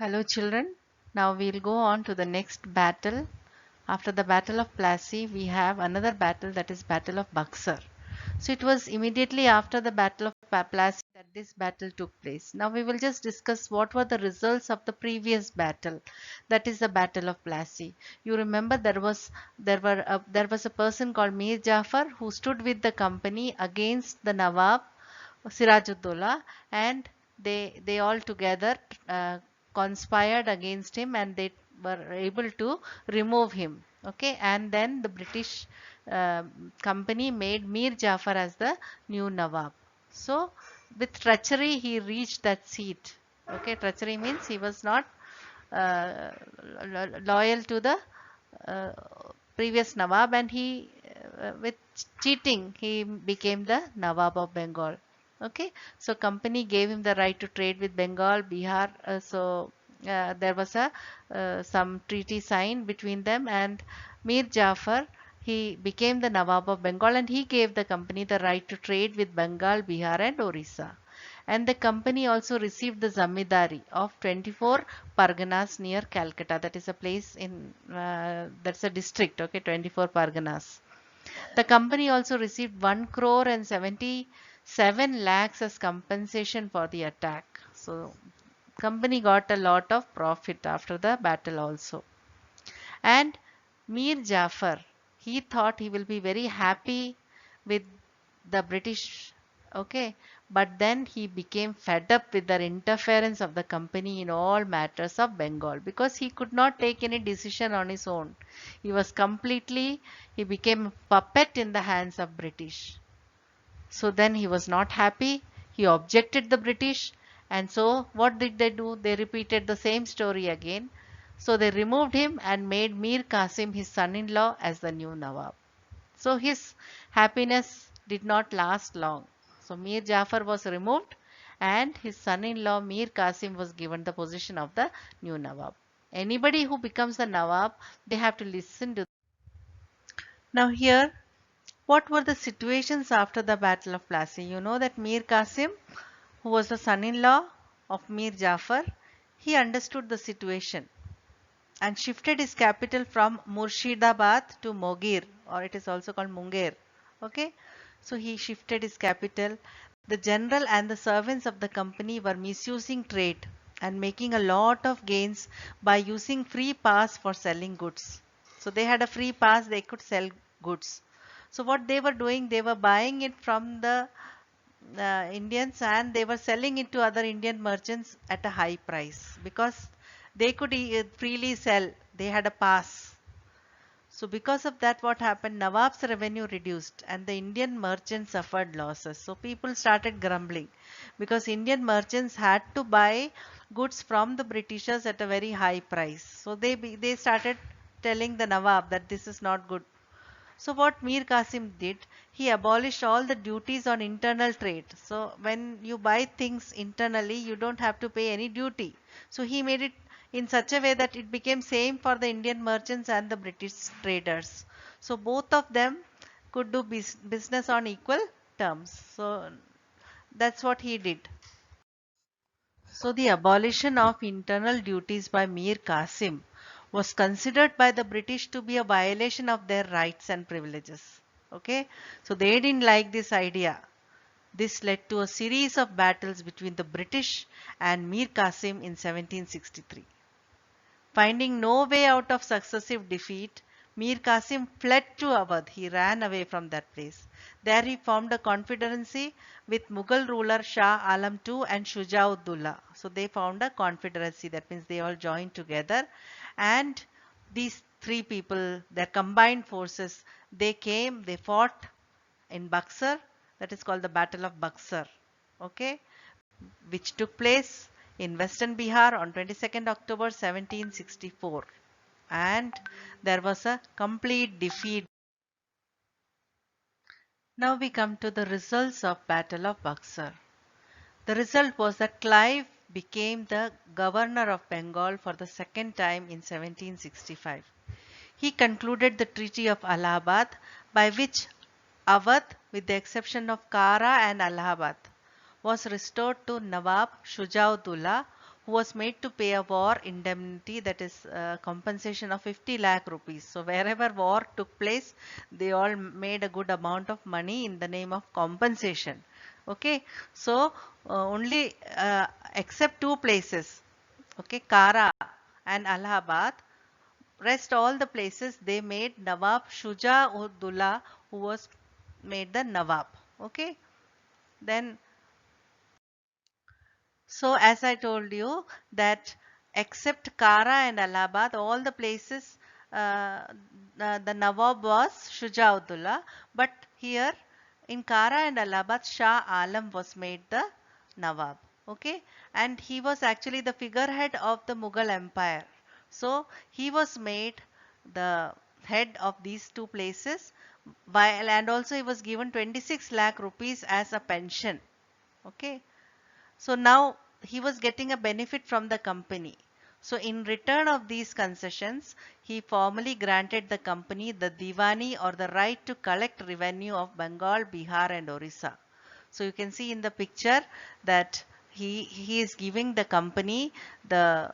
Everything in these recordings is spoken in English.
Hello children, now we'll go on to the next battle. After the battle of Plassey, we have another battle, that is battle of Buxar. So it was immediately after the battle of Plassey that this battle took place. Now we will just discuss what were the results of the previous battle, that is the battle of Plassey. You remember there was a person called Mir Jafar who stood with the company against the Nawab Sirajuddaulah, and they all together uh, conspired against him, and they were able to remove him. Okay, and then the British uh, company made Mir Jafar as the new Nawab. So with treachery he reached that seat. Okay, treachery means he was not uh, loyal to the uh, previous Nawab, and he with cheating he became the Nawab of Bengal. Okay, so company gave him the right to trade with Bengal, Bihar. There was a some treaty signed between them, and Mir Jafar, he became the Nawab of Bengal, and he gave the company the right to trade with Bengal, Bihar, and Orissa. And the company also received the zamindari of 24 Parganas near Calcutta. That is a place in that's a district. Okay, 24 Parganas. The company also received 1 crore and 77 lakhs as compensation for the attack. So company got a lot of profit after the battle also. And Mir Jafar, he thought he will be very happy with the British, okay, but then he became fed up with their interference of the company in all matters of Bengal, because he could not take any decision on his own. He was completely, he became a puppet in the hands of British. So then he was not happy. He objected the British. And so what did they do? They repeated the same story again. So they removed him and made Mir Qasim, his son-in-law, as the new Nawab. So his happiness did not last long. So Mir Jafar was removed, and his son-in-law Mir Qasim was given the position of the new Nawab. Anybody who becomes the Nawab, they have to listen to. Now here, what were the situations after the Battle of Plassey? You know that Mir Qasim, who was the son-in-law of Mir Jafar, he understood the situation and shifted his capital from Murshidabad to Mogir, or it is also called Munger. Okay, so he shifted his capital. The general and the servants of the company were misusing trade and making a lot of gains by using free pass for selling goods. So they had a free pass, they could sell goods. So what they were doing, they were buying it from the Indians, and they were selling it to other Indian merchants at a high price because they could freely sell. They had a pass. So because of that, what happened? Nawab's revenue reduced and the Indian merchants suffered losses. So people started grumbling because Indian merchants had to buy goods from the Britishers at a very high price. So they started telling the Nawab that this is not good. So what Mir Qasim did, he abolished all the duties on internal trade. So when you buy things internally, you don't have to pay any duty. So he made it in such a way that it became same for the Indian merchants and the British traders. So both of them could do business on equal terms. So that's what he did. So the abolition of internal duties by Mir Qasim was considered by the British to be a violation of their rights and privileges. Okay, so they didn't like this idea. This led to a series of battles between the British and Mir Qasim in 1763. Finding no way out of successive defeat, Mir Qasim fled to Awadh. He ran away from that place. There he formed a confederacy with Mughal ruler Shah Alam II and Shujauddullah. So they formed a confederacy. That means they all joined together. And these three people, their combined forces, they came, they fought in Buxar. That is called the Battle of Buxar. Okay, which took place in western Bihar on 22nd October 1764. And there was a complete defeat. Now we come to the results of Battle of Buxar. The result was that Clive became the governor of Bengal for the second time in 1765. He concluded the Treaty of Allahabad, by which Awadh, with the exception of Kara and Allahabad, was restored to Nawab Shujauddullah, who was made to pay a war indemnity, that is compensation of 50 lakh rupees. So wherever war took place, they all made a good amount of money in the name of compensation. Okay, so only except two places, okay, Kara and Allahabad, rest all the places they made Nawab Shuja Uddullah, who was made the Nawab. Okay, then so as I told you that except Kara and Allahabad, all the places the Nawab was Shujauddullah, but here in Kara and Allahabad, Shah Alam was made the Nawab. Okay, and he was actually the figurehead of the Mughal Empire. So he was made the head of these two places, while and also he was given 26 lakh rupees as a pension. Okay, so now he was getting a benefit from the company. So in return of these concessions, he formally granted the company the Diwani, or the right to collect revenue of Bengal, Bihar and Orissa. So you can see in the picture that he is giving the company the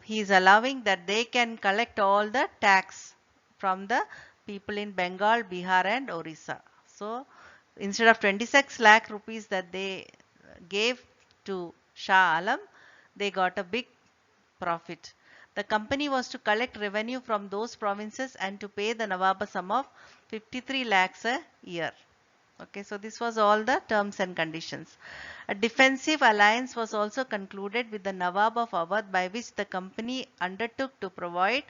he is allowing that they can collect all the tax from the people in Bengal, Bihar and Orissa. So instead of 26 lakh rupees that they gave to Shah Alam, they got a big profit. The company was to collect revenue from those provinces and to pay the Nawab a sum of 53 lakhs a year. Okay, so this was all the terms and conditions. A defensive alliance was also concluded with the Nawab of Awadh, by which the company undertook to provide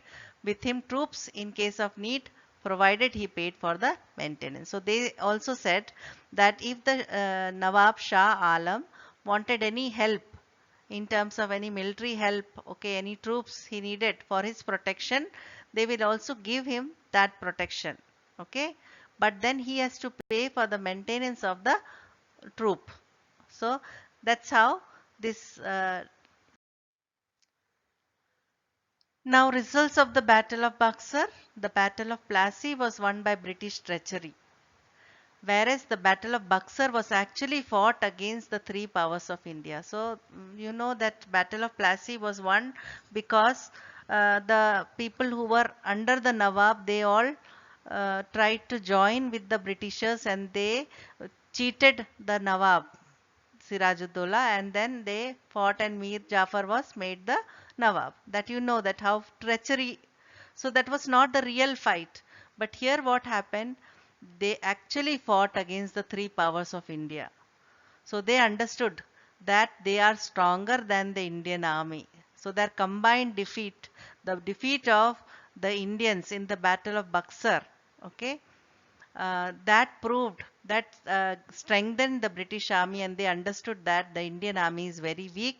with him troops in case of need, provided he paid for the maintenance. So they also said that if the Nawab Shah Alam wanted any help in terms of any military help, okay, any troops he needed for his protection, they will also give him that protection. Okay, but then he has to pay for the maintenance of the troop. So that's how this now results of the Battle of Buxar. The Battle of Plassey was won by British treachery, whereas the Battle of Buxar was actually fought against the three powers of India. So you know that Battle of Plassey was won because the people who were under the Nawab, they all tried to join with the Britishers, and they cheated the Nawab Sirajuddaulah, and then they fought and Mir Jafar was made the Nawab. That you know that how treachery. So that was not the real fight. But here what happened? They actually fought against the three powers of India. So they understood that they are stronger than the Indian army. So their combined defeat, the defeat of the Indians in the Battle of Buxar, okay, that proved that strengthened the British army, and they understood that the Indian army is very weak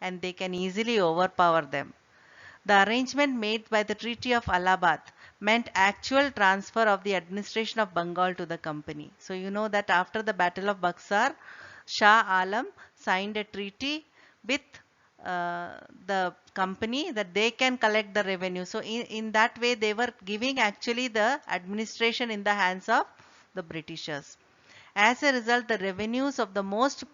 and they can easily overpower them. The arrangement made by the Treaty of Allahabad meant actual transfer of the administration of Bengal to the company. So you know that after the Battle of Buxar, Shah Alam signed a treaty with the company that they can collect the revenue. So in that way they were giving actually the administration in the hands of the Britishers. As a result, the revenues of the most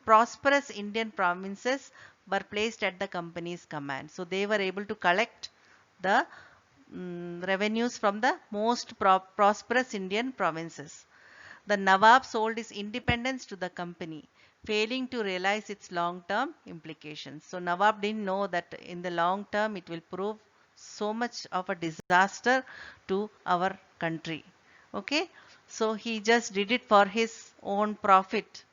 prosperous Indian provinces were placed at the company's command. So they were able to collect the revenues from the most prosperous Indian provinces. The Nawab sold his independence to the company, failing to realize its long-term implications. So Nawab didn't know that in the long term it will prove so much of a disaster to our country. Okay, so he just did it for his own profit.